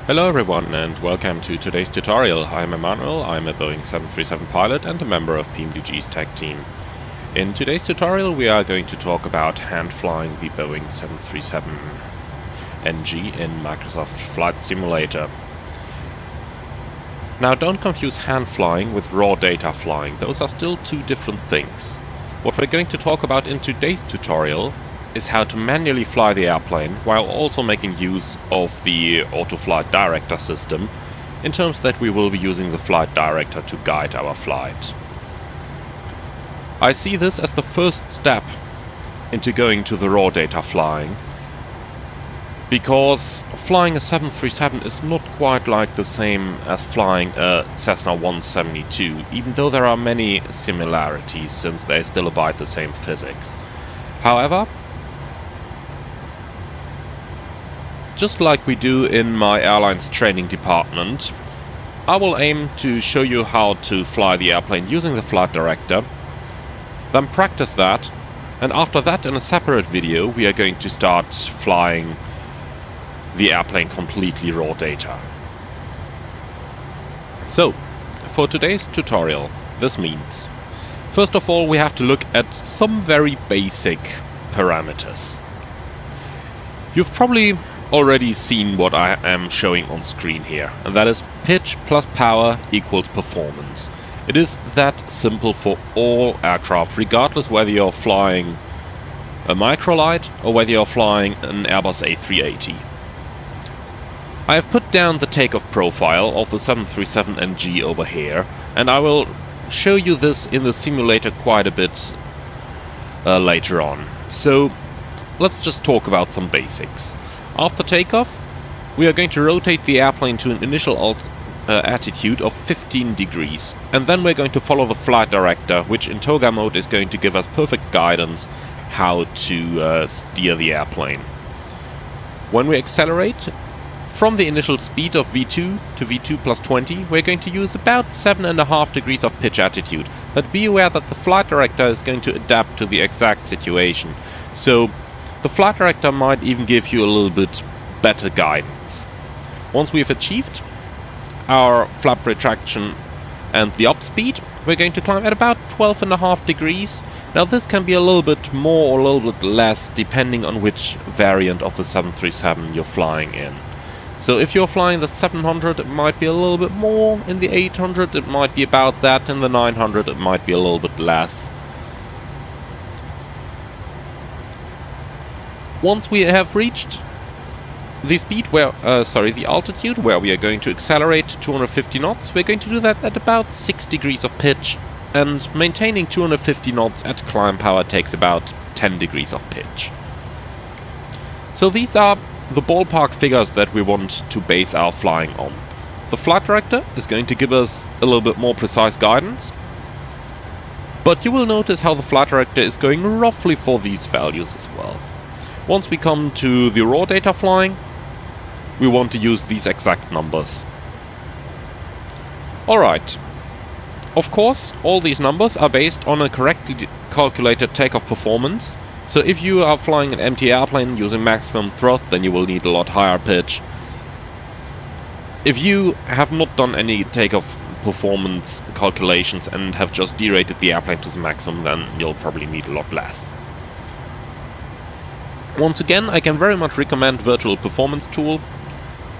Hello everyone and welcome to today's tutorial. I'm Emmanuel, I'm a Boeing 737 pilot and a member of PMDG's tech team. In today's tutorial we are going to talk about hand flying the Boeing 737 NG in Microsoft Flight Simulator. Now don't confuse hand flying with raw data flying, those are still two different things. What we're going to talk about in today's tutorial is how to manually fly the airplane while also making use of the auto-flight director system, in terms that we will be using the flight director to guide our flight. I see this as the first step into going to the raw data flying, because flying a 737 is not quite like the same as flying a Cessna 172, even though there are many similarities since they still abide the same physics. However, just like we do in my airlines training department, I will aim to show you how to fly the airplane using the flight director, then practice that, and after that in a separate video we are going to start flying the airplane completely raw data. So, for today's tutorial, this means, first of all we have to look at some very basic parameters. You've probably already seen what I am showing on screen here, and that is pitch plus power equals performance. It is that simple for all aircraft, regardless whether you're flying a microlight or whether you're flying an Airbus A380. I have put down the takeoff profile of the 737 NG over here, and I will show you this in the simulator quite a bit later on. So let's just talk about some basics. After takeoff, we are going to rotate the airplane to an initial attitude of 15 degrees, and then we're going to follow the flight director, which in toga mode is going to give us perfect guidance how to steer the airplane. When we accelerate from the initial speed of V2 to V2 plus 20, we're going to use about 7.5 degrees of pitch attitude, but be aware that the flight director is going to adapt to the exact situation. So the flight director might even give you a little bit better guidance. Once we've achieved our flap retraction and the up speed, we're going to climb at about 12.5 degrees. Now this can be a little bit more or a little bit less depending on which variant of the 737 you're flying in. So if you're flying the 700 it might be a little bit more, in the 800 it might be about that, in the 900 it might be a little bit less. Once we have reached the speed where, the altitude where we are going to accelerate to 250 knots, we're going to do that at about 6 degrees of pitch, and maintaining 250 knots at climb power takes about 10 degrees of pitch. So these are the ballpark figures that we want to base our flying on. The flight director is going to give us a little bit more precise guidance, but you will notice how the flight director is going roughly for these values as well. Once we come to the raw data flying, we want to use these exact numbers. Alright, of course all these numbers are based on a correctly calculated takeoff performance, so if you are flying an empty airplane using maximum thrust, then you will need a lot higher pitch. If you have not done any takeoff performance calculations and have just derated the airplane to the maximum, then you'll probably need a lot less. Once again, I can very much recommend Virtual Performance Tool,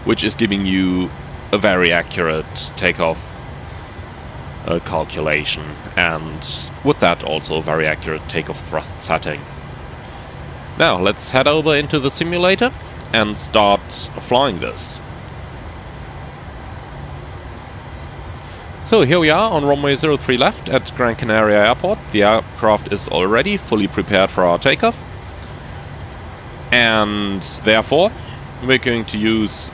which is giving you a very accurate takeoff calculation, and with that also a very accurate takeoff thrust setting. Now let's head over into the simulator and start flying this. So here we are on runway 03 left at Gran Canaria Airport. The aircraft is already fully prepared for our takeoff, and therefore we're going to use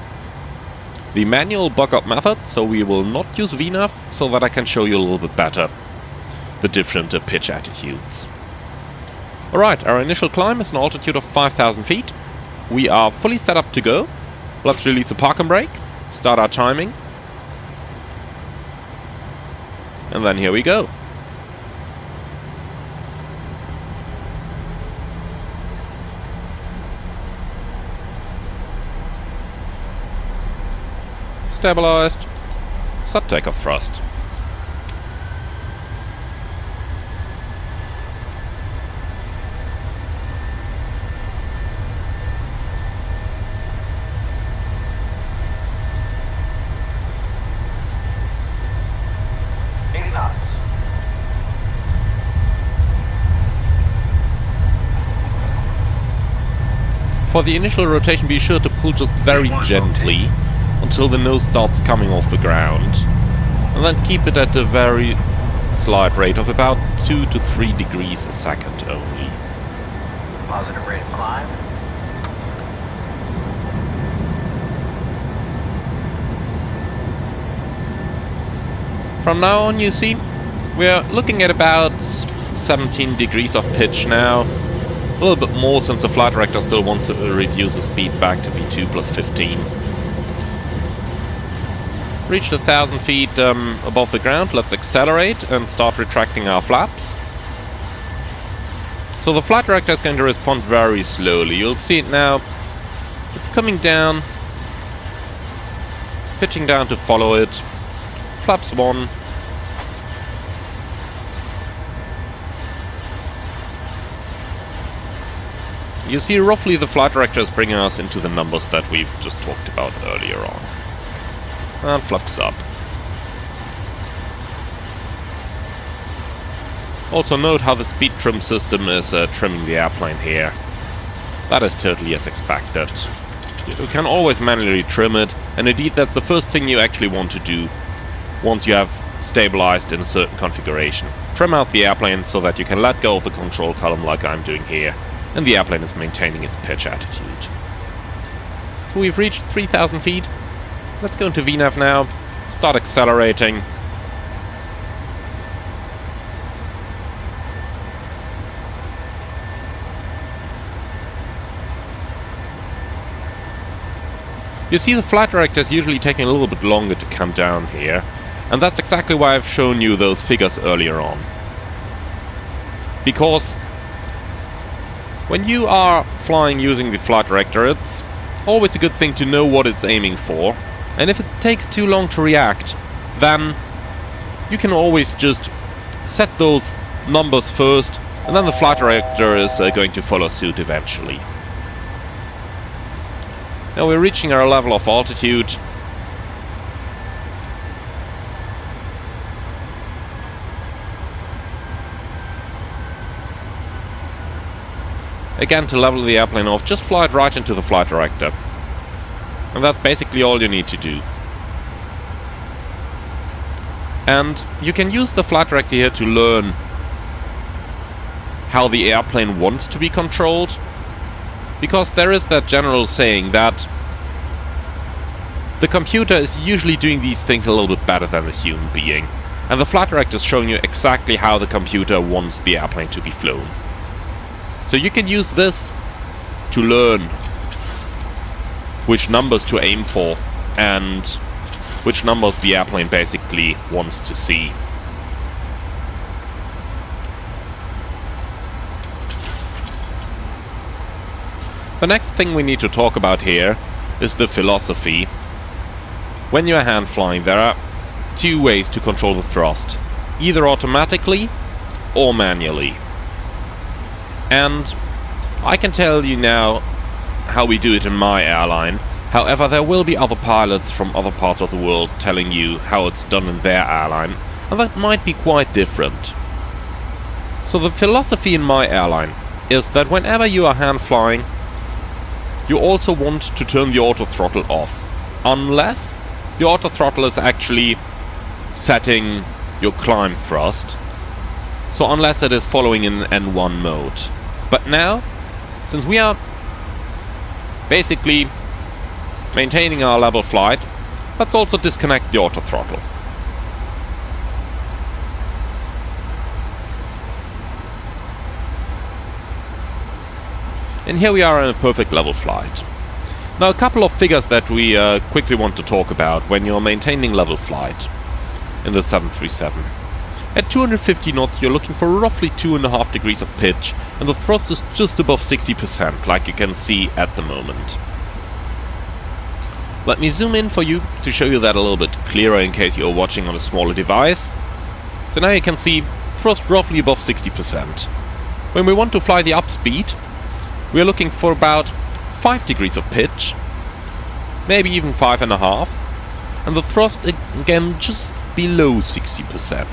the manual bug-up method, so we will not use VNAV, so that I can show you a little bit better the different pitch attitudes. Alright, our initial climb is an altitude of 5,000 feet. We are fully set up to go. Let's release the park and brake, start our timing, and then here we go. Stabilized. Set takeoff thrust. For the initial rotation, be sure to pull just very gently until the nose starts coming off the ground, and then keep it at a very slight rate of about 2 to 3 degrees a second only. Positive rate of climb. From now on, you see, we're looking at about 17 degrees of pitch now. A little bit more since the flight director still wants to reduce the speed back to V2 plus 15. Reached 1,000 feet above the ground. Let's accelerate and start retracting our flaps. So the flight director is going to respond very slowly. You'll see it now. It's coming down, pitching down to follow it. Flaps 1. You see, roughly the flight director is bringing us into the numbers that we've just talked about earlier on. And flaps up. Also note how the speed trim system is trimming the airplane here. That is totally as expected. You can always manually trim it, and indeed that's the first thing you actually want to do once you have stabilized in a certain configuration. Trim out the airplane so that you can let go of the control column like I'm doing here, and the airplane is maintaining its pitch attitude. So we've reached 3,000 feet. Let's go into VNAV now, start accelerating. You see, the flight director is usually taking a little bit longer to come down here, and that's exactly why I've shown you those figures earlier on. Because when you are flying using the flight director, it's always a good thing to know what it's aiming for, and if it takes too long to react, then you can always just set those numbers first, and then the flight director is going to follow suit eventually. Now we're reaching our level of altitude. Again, to level the airplane off, just fly it right into the flight director. And that's basically all you need to do. And you can use the flight director here to learn how the airplane wants to be controlled. Because there is that general saying that the computer is usually doing these things a little bit better than the human being. And the flight director is showing you exactly how the computer wants the airplane to be flown. So you can use this to learn which numbers to aim for and which numbers the airplane basically wants to see. The next thing we need to talk about here is the philosophy. When you're hand flying, there are two ways to control the thrust, either automatically or manually. And I can tell you now how we do it in my airline. However, there will be other pilots from other parts of the world telling you how it's done in their airline, and that might be quite different. So the philosophy in my airline is that whenever you are hand flying, you also want to turn the auto throttle off, unless the auto throttle is actually setting your climb thrust. So unless it is following in N1 mode. But now, since we are basically maintaining our level flight, let's also disconnect the auto throttle. And here we are in a perfect level flight. Now a couple of figures that we quickly want to talk about when you're maintaining level flight in the 737. At 250 knots you're looking for roughly 2.5 degrees of pitch, and the thrust is just above 60%, like you can see at the moment. Let me zoom in for you to show you that a little bit clearer in case you're watching on a smaller device. So now you can see thrust roughly above 60%. When we want to fly the up speed, we are looking for about 5 degrees of pitch, maybe even 5.5, and the thrust again just below 60%.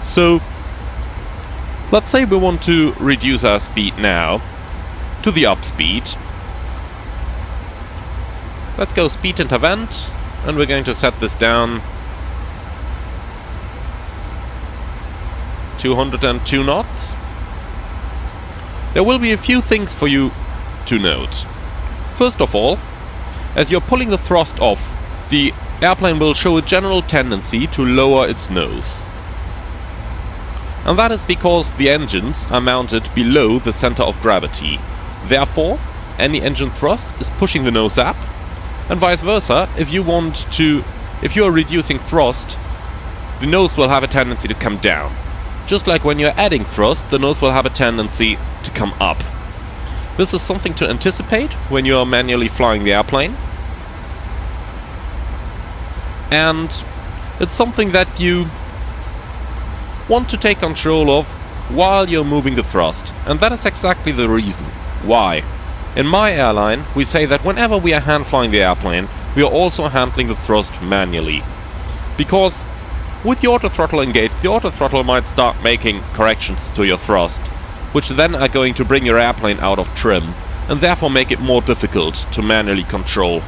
So let's say we want to reduce our speed now to the up speed. Let's go speed intervent, and we're going to set this down 202 knots. There will be a few things for you to note. First of all, as you're pulling the thrust off, the airplane will show a general tendency to lower its nose. And that is because the engines are mounted below the center of gravity. Therefore, any engine thrust is pushing the nose up, and vice versa. If you are reducing thrust, the nose will have a tendency to come down. Just like when you're adding thrust, the nose will have a tendency to come up. This is something to anticipate when you are manually flying the airplane. And it's something that you want to take control of while you're moving the thrust. And that is exactly the reason why. In my airline, we say that whenever we are hand flying the airplane, we are also handling the thrust manually. Because with the auto throttle engaged, the auto throttle might start making corrections to your thrust, which then are going to bring your airplane out of trim, and therefore make it more difficult to manually control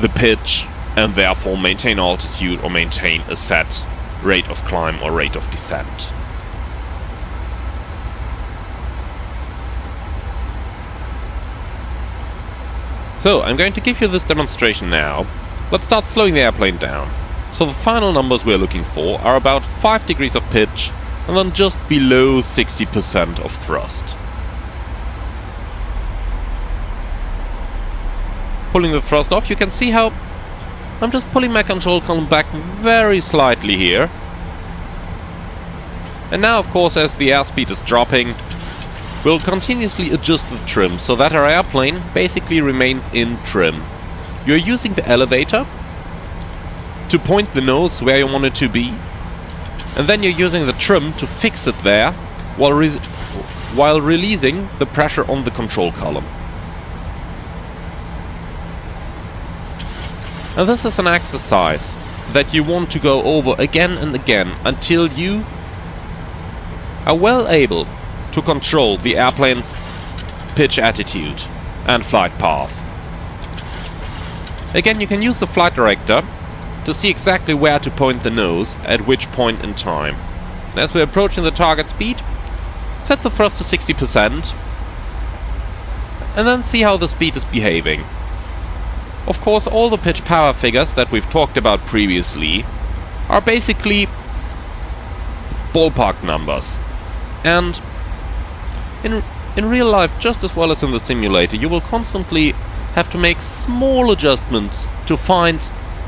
the pitch, and therefore maintain altitude or maintain a set rate of climb or rate of descent. So, I'm going to give you this demonstration now. Let's start slowing the airplane down. So the final numbers we're looking for are about 5 degrees of pitch and then just below 60% of thrust. Pulling the thrust off, you can see how I'm just pulling my control column back very slightly here. And now, of course, as the airspeed is dropping, we'll continuously adjust the trim so that our airplane basically remains in trim. You're using the elevator to point the nose where you want it to be, and then you're using the trim to fix it there while releasing the pressure on the control column. And this is an exercise that you want to go over again and again until you are well able to control the airplane's pitch attitude and flight path. Again, you can use the flight director to see exactly where to point the nose at which point in time. And as we're approaching the target speed, set the thrust to 60% and then see how the speed is behaving. Of course, all the pitch power figures that we've talked about previously are basically ballpark numbers. And in real life, just as well as in the simulator, you will constantly have to make small adjustments to find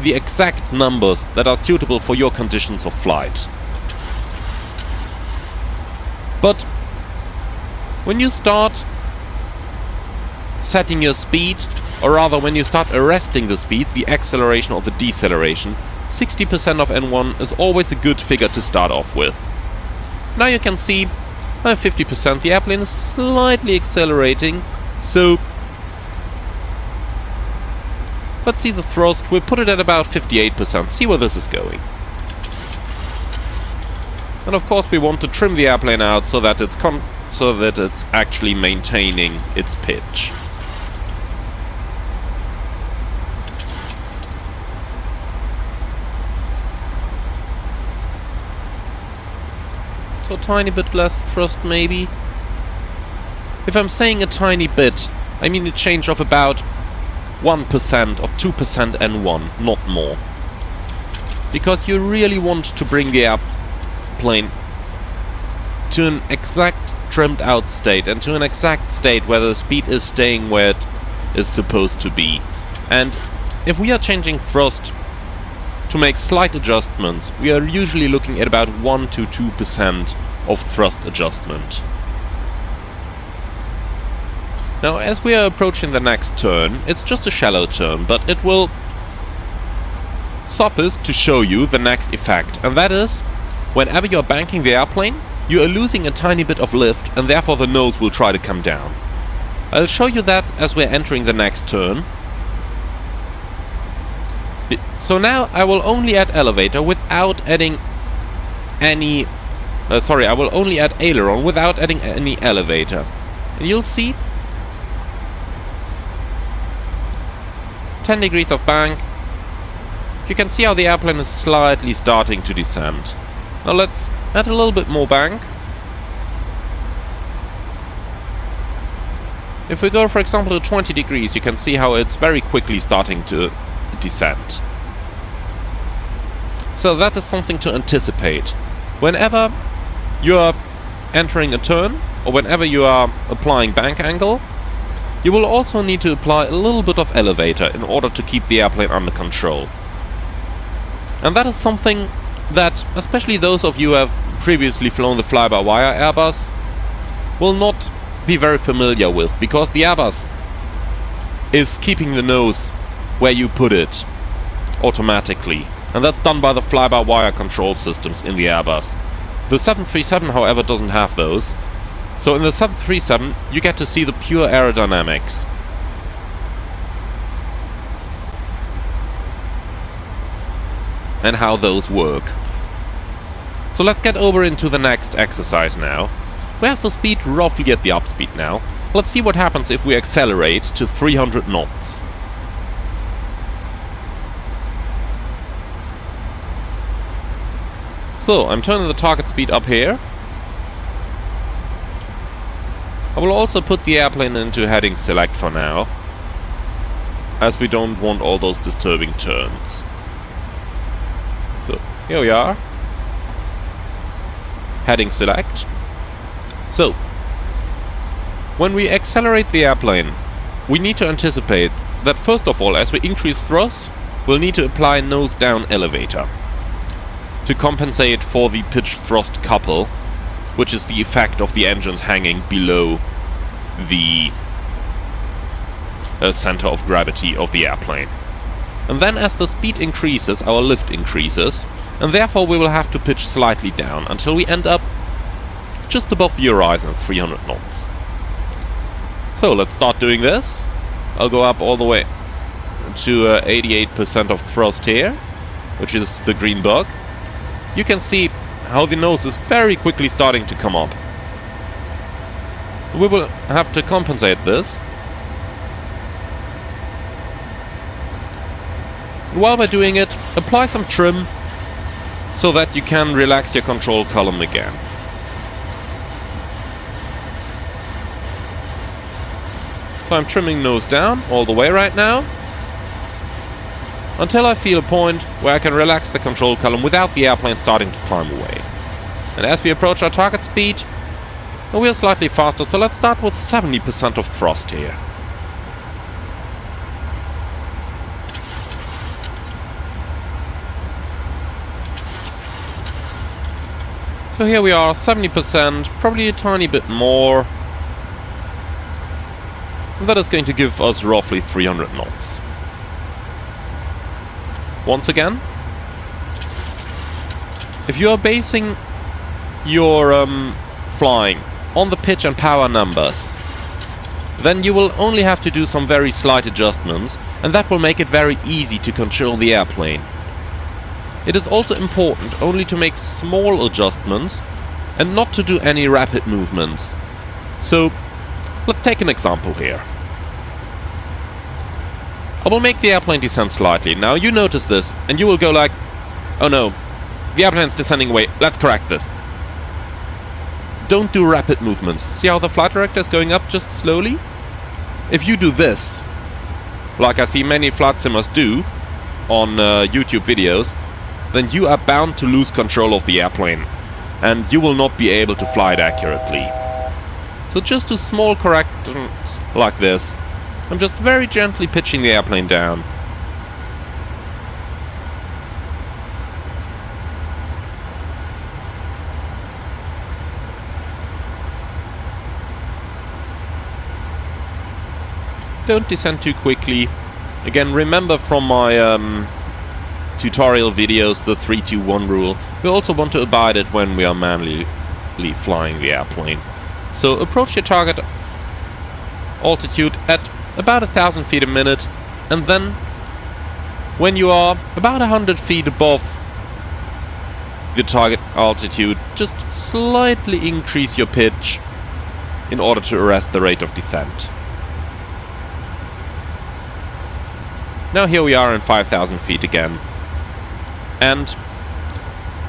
the exact numbers that are suitable for your conditions of flight. But when you start setting your speed, or rather when you start arresting the speed, the acceleration or the deceleration, 60% of N1 is always a good figure to start off with. Now you can see at 50% the airplane is slightly accelerating, so let's see the thrust. We'll put it at about 58%, see where this is going. And of course we want to trim the airplane out so that it's actually maintaining its pitch. So a tiny bit less thrust maybe. If I'm saying a tiny bit, I mean a change of about 1% or 2% N1, not more. Because you really want to bring the airplane to an exact trimmed out state, and to an exact state where the speed is staying where it is supposed to be. And if we are changing thrust to make slight adjustments, we are usually looking at about 1 to 2% of thrust adjustment. Now, as we are approaching the next turn, it's just a shallow turn, but it will suffice to show you the next effect, and that is, whenever you're banking the airplane, you are losing a tiny bit of lift, and therefore the nose will try to come down. I'll show you that as we're entering the next turn. So now I will only add elevator without adding any... I will only add aileron without adding any elevator. And you'll see 10 degrees of bank. You can see how the airplane is slightly starting to descend. Now let's add a little bit more bank. If we go, for example, to 20 degrees, you can see how it's very quickly starting to descend. So that is something to anticipate. Whenever you are entering a turn, or whenever you are applying bank angle, you will also need to apply a little bit of elevator in order to keep the airplane under control. And that is something that, especially those of you who have previously flown the fly-by-wire Airbus, will not be very familiar with, because the Airbus is keeping the nose where you put it automatically, and that's done by the fly-by-wire control systems in the Airbus. The 737, however, doesn't have those, so in the 737 you get to see the pure aerodynamics. And how those work. So let's get over into the next exercise now. We have the speed roughly at the upspeed now. Let's see what happens if we accelerate to 300 knots. So, I'm turning the target speed up here. I will also put the airplane into heading select for now, as we don't want all those disturbing turns. So, here we are. Heading select. So, when we accelerate the airplane, we need to anticipate that first of all, as we increase thrust, we'll need to apply nose down elevator to compensate for the pitch thrust couple, which is the effect of the engines hanging below the center of gravity of the airplane. And then as the speed increases, our lift increases, and therefore we will have to pitch slightly down until we end up just above the horizon at 300 knots. So let's start doing this. I'll go up all the way to 88% of thrust here, which is the green bug. You can see how the nose is very quickly starting to come up. We will have to compensate this. While we're doing it, apply some trim so that you can relax your control column again. So I'm trimming nose down all the way right now, until I feel a point where I can relax the control column without the airplane starting to climb away. And as we approach our target speed, we're slightly faster, so let's start with 70% of thrust here. So here we are, 70%, probably a tiny bit more. And that is going to give us roughly 300 knots. Once again, if you are basing your flying on the pitch and power numbers, then you will only have to do some very slight adjustments, and that will make it very easy to control the airplane. It is also important only to make small adjustments and not to do any rapid movements. So, let's take an example here. I will make the airplane descend slightly. Now you notice this, and you will go like, oh no, the airplane's descending away, let's correct this. Don't do rapid movements. See how the flight director is going up just slowly? If you do this, like I see many flight simmers do on YouTube videos, then you are bound to lose control of the airplane, and you will not be able to fly it accurately. So just do small corrections like this. I'm just very gently pitching the airplane down. Don't descend too quickly. Again, remember from my tutorial videos the 3-2-1 rule. We also want to abide it when we are manually flying the airplane. So approach your target altitude at about 1,000 feet a minute, and then when you are about 100 feet above the target altitude, just slightly increase your pitch in order to arrest the rate of descent. Now here we are in 5,000 feet again. And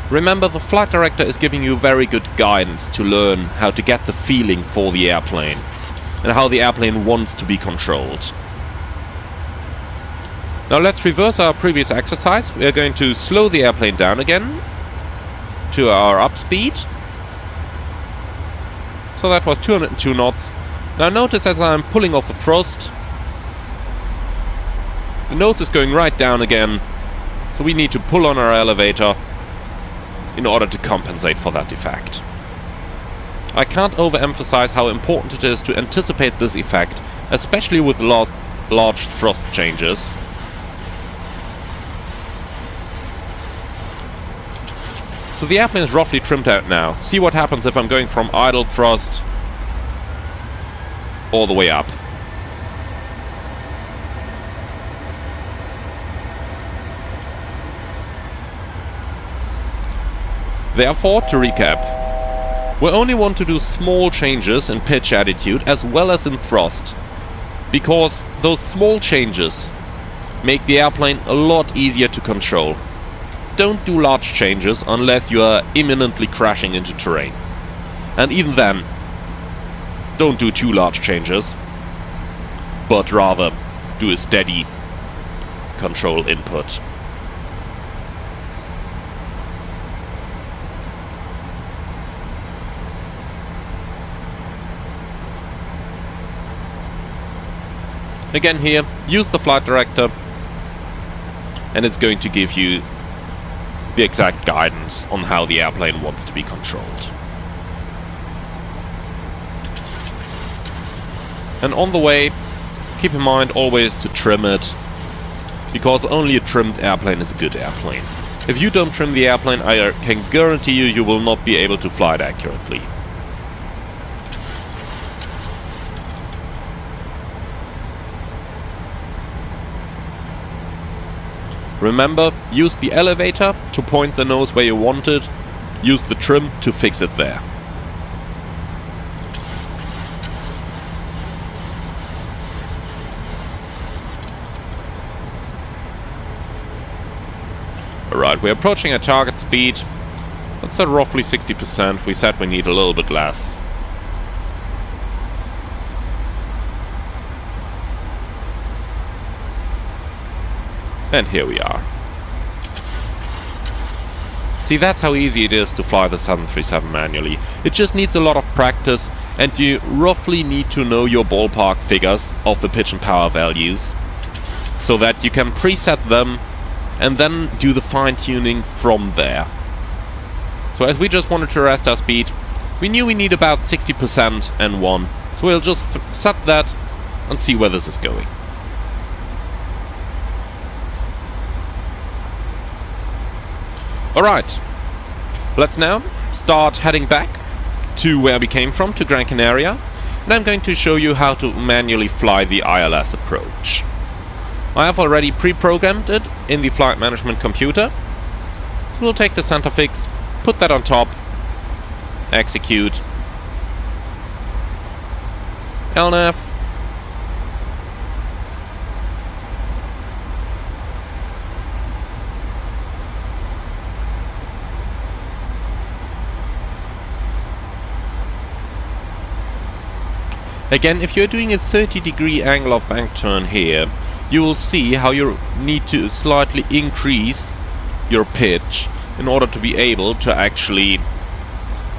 remember, the flight director is giving you very good guidance to learn how to get the feeling for the airplane and how the airplane wants to be controlled. Now let's reverse our previous exercise. We are going to slow the airplane down again to our up speed. So that was 202 knots. Now notice as I'm pulling off the thrust, the nose is going right down again. So we need to pull on our elevator in order to compensate for that effect. I can't overemphasize how important it is to anticipate this effect, especially with large thrust changes. So the airplane is roughly trimmed out now. See what happens if I'm going from idle thrust all the way up. Therefore, to recap, we only want to do small changes in pitch attitude as well as in thrust, because those small changes make the airplane a lot easier to control. Don't do large changes unless you are imminently crashing into terrain. And even then, don't do too large changes, but rather do a steady control input. Again here, use the flight director, and it's going to give you the exact guidance on how the airplane wants to be controlled. And on the way, keep in mind always to trim it, because only a trimmed airplane is a good airplane. If you don't trim the airplane, I can guarantee you will not be able to fly it accurately. Remember, use the elevator to point the nose where you want it, use the trim to fix it there. Alright, we're approaching a target speed. That's at roughly 60%. We said we need a little bit less. And here we are. See, that's how easy it is to fly the 737 manually. It just needs a lot of practice, and you roughly need to know your ballpark figures of the pitch and power values, so that you can preset them and then do the fine-tuning from there. So as we just wanted to arrest our speed, we knew we need about 60% N1, so we'll just set that and see where this is going. Alright, let's now start heading back to where we came from, to Gran Canaria, and I'm going to show you how to manually fly the ILS approach. I have already pre-programmed it in the flight management computer. We'll take the center fix, put that on top, execute, LNAV, again, if you're doing a 30-degree angle of bank turn here, you will see how you need to slightly increase your pitch in order to be able to actually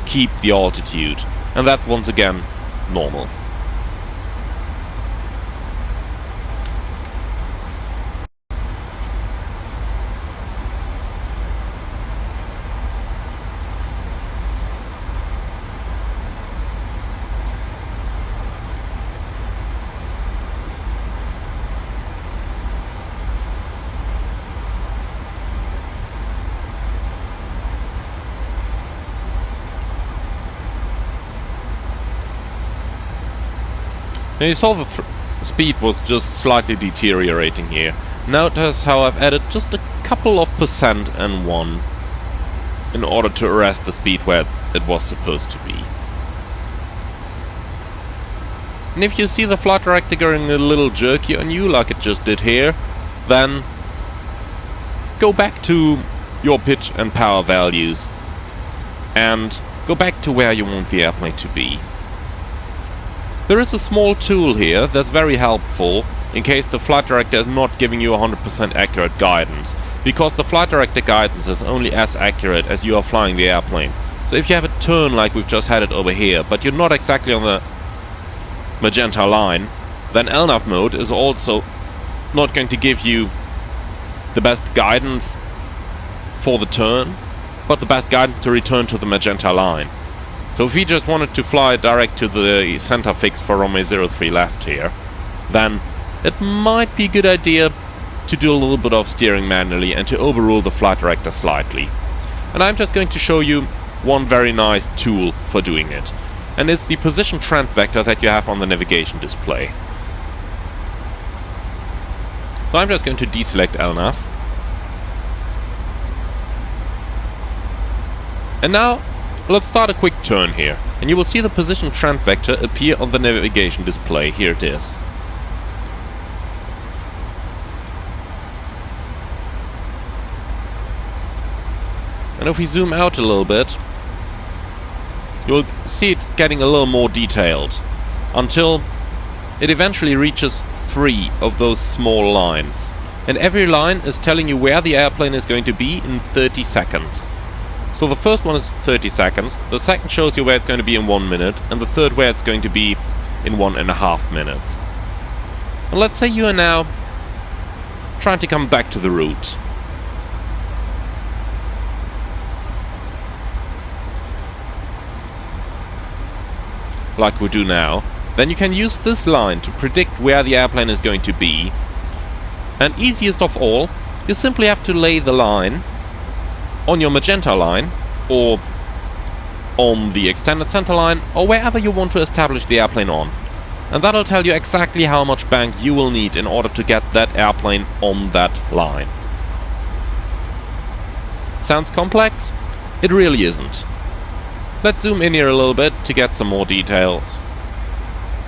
keep the altitude. And that's once again normal. Now you saw the speed was just slightly deteriorating here. Notice how I've added just a couple of percent and 1 in order to arrest the speed where it was supposed to be. And if you see the flight director going a little jerky on you like it just did here, then go back to your pitch and power values and go back to where you want the airplane to be. There is a small tool here that's very helpful in case the flight director is not giving you 100% accurate guidance, because the flight director guidance is only as accurate as you are flying the airplane. So if you have a turn like we've just had it over here, but you're not exactly on the magenta line, then LNAV mode is also not going to give you the best guidance for the turn, but the best guidance to return to the magenta line. So if we just wanted to fly direct to the center fix for runway 03 left here, then it might be a good idea to do a little bit of steering manually and to overrule the flight director slightly. And I'm just going to show you one very nice tool for doing it. And it's the position trend vector that you have on the navigation display. So I'm just going to deselect LNAV. And now let's start a quick turn here, and you will see the position trend vector appear on the navigation display. Here it is. And if we zoom out a little bit, you'll see it getting a little more detailed, until it eventually reaches 3 of those small lines. And every line is telling you where the airplane is going to be in 30 seconds. So the first one is 30 seconds, the second shows you where it's going to be in 1 minute, and the third where it's going to be in 1.5 minutes. And let's say you are now trying to come back to the route. Like we do now, then you can use this line to predict where the airplane is going to be. And easiest of all, you simply have to lay the line on your magenta line, or on the extended center line, or wherever you want to establish the airplane on. And that'll tell you exactly how much bank you will need in order to get that airplane on that line. Sounds complex? It really isn't. Let's zoom in here a little bit to get some more details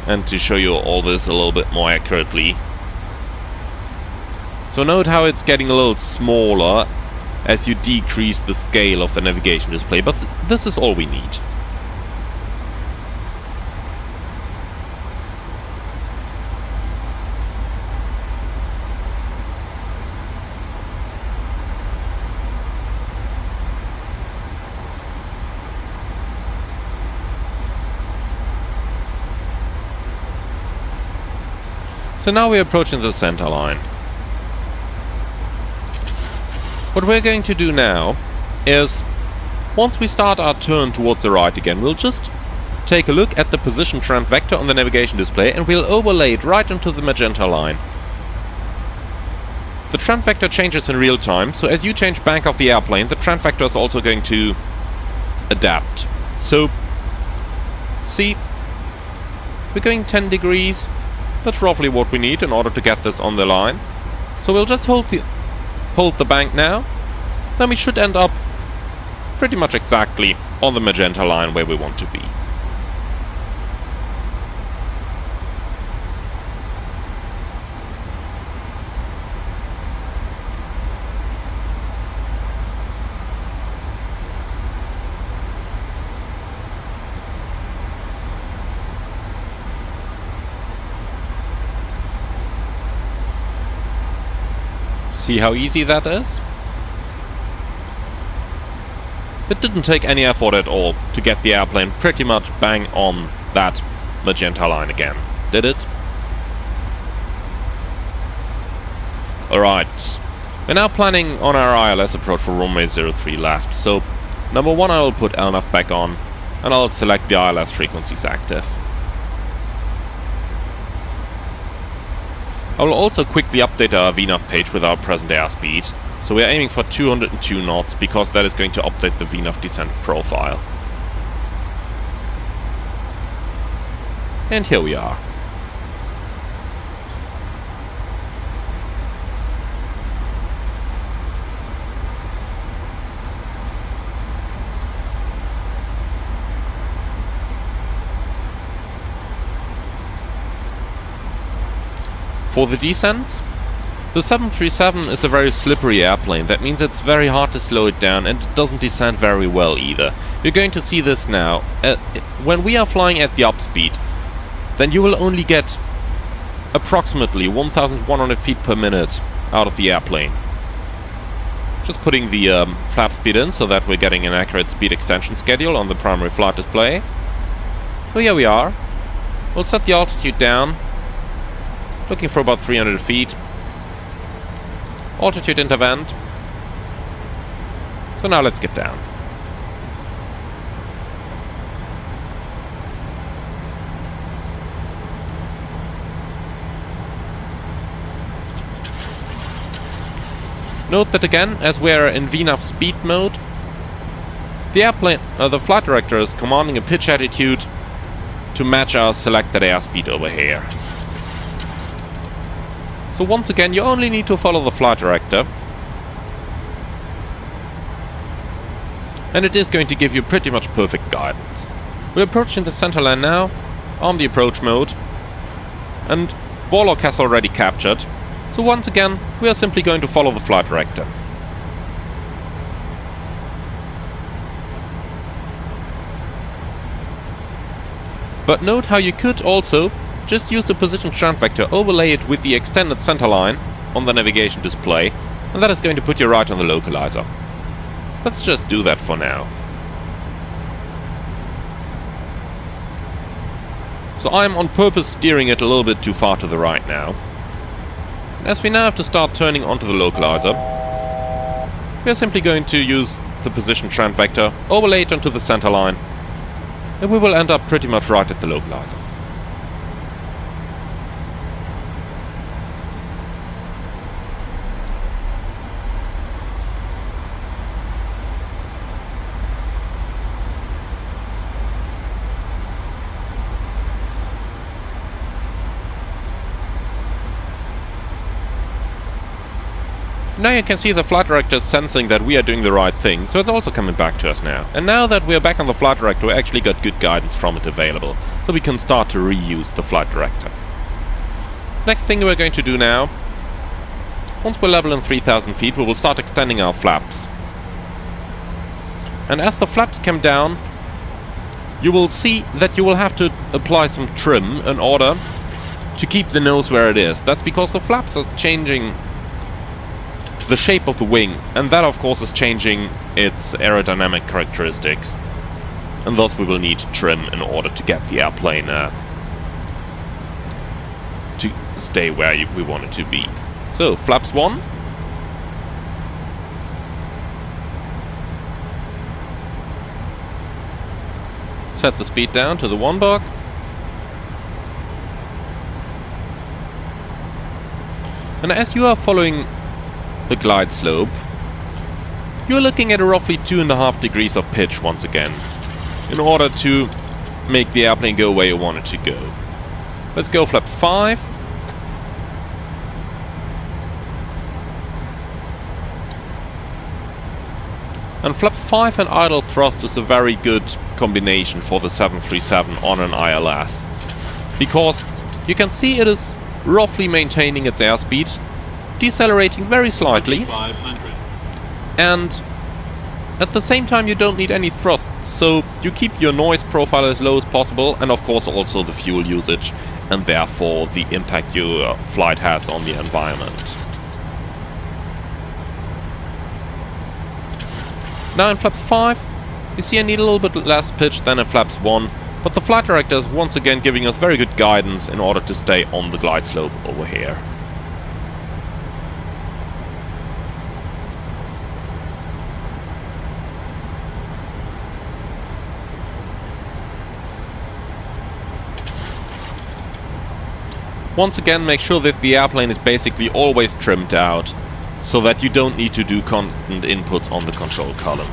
and to show you all this a little bit more accurately. So note how it's getting a little smaller as you decrease the scale of the navigation display, but this is all we need. So now we're approaching the center line. What we're going to do now is, once we start our turn towards the right again, we'll just take a look at the position trend vector on the navigation display, and we'll overlay it right into the magenta line. The trend vector changes in real time, so as you change bank of the airplane, the trend vector is also going to adapt. So, see, we're going 10 degrees. That's roughly what we need in order to get this on the line. So we'll just hold the bank now, then we should end up pretty much exactly on the magenta line where we want to be. See how easy that is? It didn't take any effort at all to get the airplane pretty much bang on that magenta line again, did it? Alright, we're now planning on our ILS approach for runway 03 left, so number 1 I will put LNAV back on, and I'll select the ILS frequencies active. I will also quickly update our VNAV page with our present airspeed, so we are aiming for 202 knots because that is going to update the VNAV descent profile. And here we are. For the descents, the 737 is a very slippery airplane. That means it's very hard to slow it down, and it doesn't descend very well either. You're going to see this now. When we are flying at the up speed, then you will only get approximately 1,100 feet per minute out of the airplane. Just putting the flap speed in so that we're getting an accurate speed extension schedule on the primary flight display. So here we are. We'll set the altitude down, looking for about 300 feet. Altitude intervent. So now let's get down. Note that again, as we are in VNAV speed mode, the airplane, the flight director is commanding a pitch attitude to match our selected airspeed over here. So once again, you only need to follow the flight director, and it is going to give you pretty much perfect guidance. We're approaching the center line now, on the approach mode, and Warlock has already captured. So once again, we are simply going to follow the flight director. But note how you could also just use the position trend vector, overlay it with the extended center line on the navigation display, and that is going to put you right on the localizer. Let's just do that for now. So I'm on purpose steering it a little bit too far to the right now. As we now have to start turning onto the localizer, we are simply going to use the position trend vector, overlay it onto the center line, and we will end up pretty much right at the localizer. Now you can see the flight director is sensing that we are doing the right thing, so it's also coming back to us now. And now that we are back on the flight director, we actually got good guidance from it available, so we can start to reuse the flight director. Next thing we're going to do now, once we're level in 3,000 feet, we will start extending our flaps. And as the flaps come down, you will see that you will have to apply some trim in order to keep the nose where it is. That's because the flaps are changing the shape of the wing, and that of course is changing its aerodynamic characteristics, and thus we will need trim in order to get the airplane to stay where we want it to be. So flaps 1. Set the speed down to the 1 bar. And as you are following the glide slope, you're looking at a roughly 2.5 degrees of pitch once again, in order to make the airplane go where you want it to go. Let's go flaps 5. And flaps 5 and idle thrust is a very good combination for the 737 on an ILS, because you can see it is roughly maintaining its airspeed, decelerating very slightly, and at the same time you don't need any thrust, so you keep your noise profile as low as possible, and of course also the fuel usage, and therefore the impact your flight has on the environment. Now in flaps 5, you see I need a little bit less pitch than in flaps 1, but the flight director is once again giving us very good guidance in order to stay on the glide slope over here. Once again, make sure that the airplane is basically always trimmed out, so that you don't need to do constant inputs on the control column.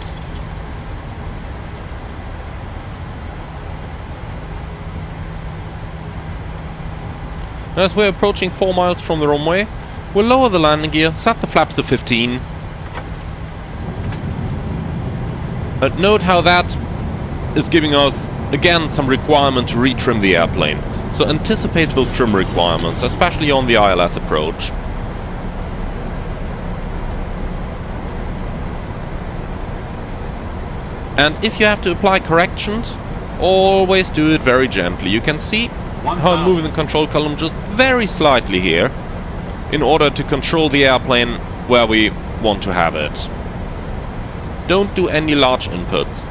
As we're approaching 4 miles from the runway, we'll lower the landing gear, set the flaps to 15. But note how that is giving us, again, some requirement to retrim the airplane. So anticipate those trim requirements, especially on the ILS approach. And if you have to apply corrections, always do it very gently. You can see how I'm moving the control column just very slightly here in order to control the airplane where we want to have it. Don't do any large inputs.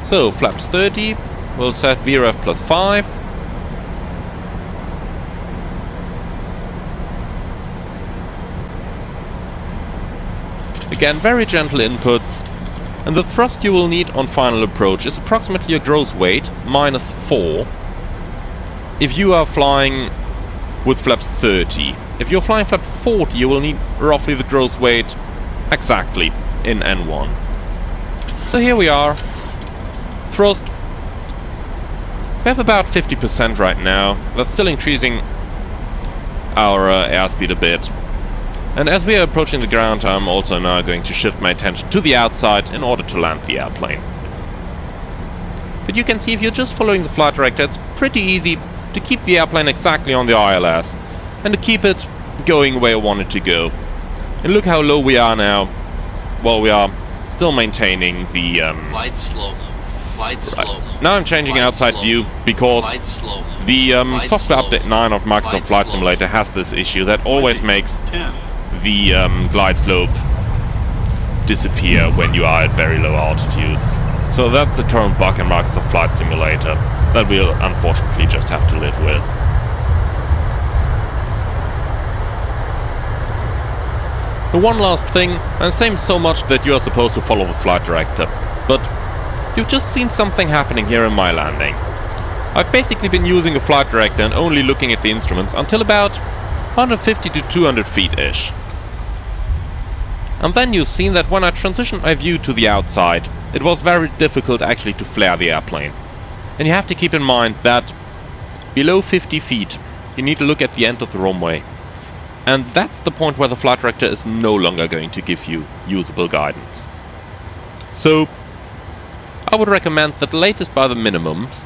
So flaps 30, we'll set VRF plus 5. Again, very gentle inputs. And the thrust you will need on final approach is approximately your gross weight minus 4 if you are flying with flaps 30. If you're flying flap 40, you will need roughly the gross weight exactly in N1. So here we are. Thrust. We have about 50% right now. That's still increasing our airspeed a bit. And as we are approaching the ground, I'm also now going to shift my attention to the outside in order to land the airplane. But you can see if you're just following the flight director, it's pretty easy to keep the airplane exactly on the ILS and to keep it going where you want it to go. And look how low we are now. Well, we are still maintaining the... Flight slope. Flight slope. Now I'm changing outside view because the software update 9 of Microsoft Flight Simulator has this issue that always makes the glide slope disappear when you are at very low altitudes. So that's the current bug in Microsoft Flight Simulator that we'll unfortunately just have to live with. The one last thing, I'm saying so much that you are supposed to follow the flight director, but you've just seen something happening here in my landing. I've basically been using the flight director and only looking at the instruments until about 150 to 200 feet-ish. And then you've seen that when I transitioned my view to the outside, it was very difficult actually to flare the airplane. And you have to keep in mind that below 50 feet, you need to look at the end of the runway. And that's the point where the flight director is no longer going to give you usable guidance. So I would recommend that latest by the minimums,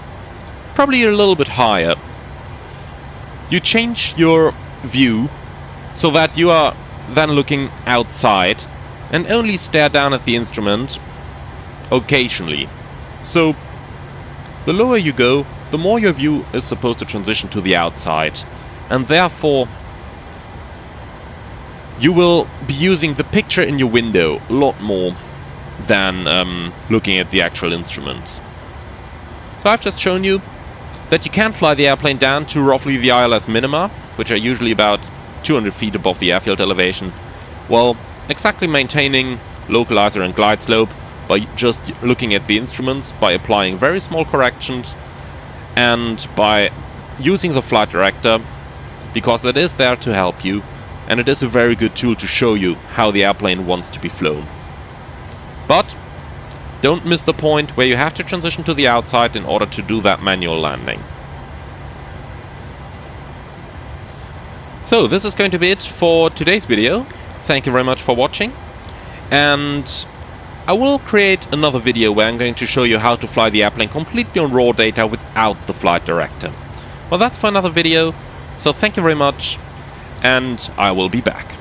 probably a little bit higher, you change your view so that you are then looking outside and only stare down at the instrument occasionally. So the lower you go, the more your view is supposed to transition to the outside, and therefore you will be using the picture in your window a lot more than looking at the actual instruments. So I've just shown you that you can fly the airplane down to roughly the ILS minima, which are usually about 200 feet above the airfield elevation, while exactly maintaining localizer and glide slope by just looking at the instruments, by applying very small corrections, and by using the flight director, because it is there to help you, and it is a very good tool to show you how the airplane wants to be flown. But don't miss the point where you have to transition to the outside in order to do that manual landing. So this is going to be it for today's video. Thank you very much for watching, and I will create another video where I'm going to show you how to fly the airplane completely on raw data without the flight director. Well, that's for another video, so thank you very much, and I will be back.